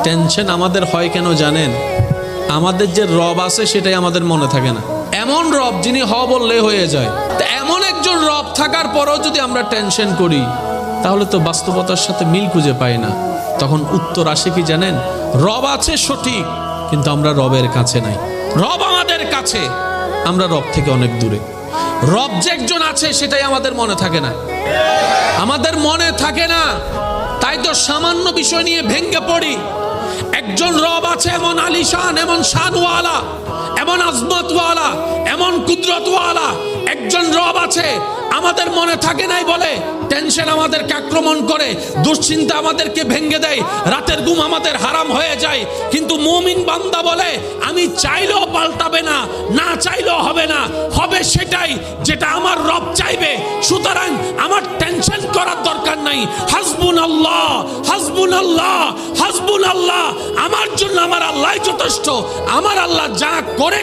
Tension আমাদের হয় কেন জানেন? আমাদের যে রব আছে সেটাই আমাদের মনে থাকে না। এমন রব যিনি হ বললে হয়ে যায়, তা এমন একজন রব থাকার পরেও যদি আমরা টেনশন করি, তাহলে তো বাস্তবতার সাথে মিল খুঁজে পাই না। তখন উত্তর আসে কি জানেন? রব আছে সঠিক, কিন্তু আমরা রবের কাছে নাই। রব আমাদের কাছে, আমরা রব থেকে অনেক দূরে। রব যে একজন আছে সেটাই আমাদের মনে থাকে না, আমাদের মনে থাকে না। তাই তো সামান্য বিষয় নিয়ে ভেঙে পড়ি। একজন রব আছে এমন আলিশান, এমন শানওয়ালা, এমন আজমতওয়ালা, এমন কুদরতওয়ালা একজন রব আছে, আমাদের মনে থাকে নাই বলে টেনশন আমাদেরকে আক্রমণ করে, দুশ্চিন্তা আমাদেরকে ভেঙে দেয়, রাতের ঘুম আমাদের হারাম হয়ে যায়। কিন্তু মুমিন বান্দা বলে আমি চাইলেও পাল্টাবে না, না চাইলেও হবে না, হবে সেটাই যেটা আমার রব চাইবে। সুতরাং আমার টেনশন করার দরকার নাই। হাসবুনাল্লাহ, হাসবুনাল্লাহ, হাসবুনাল্লাহ, আমার জন্য আমার আল্লাহই যথেষ্ট। আমার আল্লাহ যা করে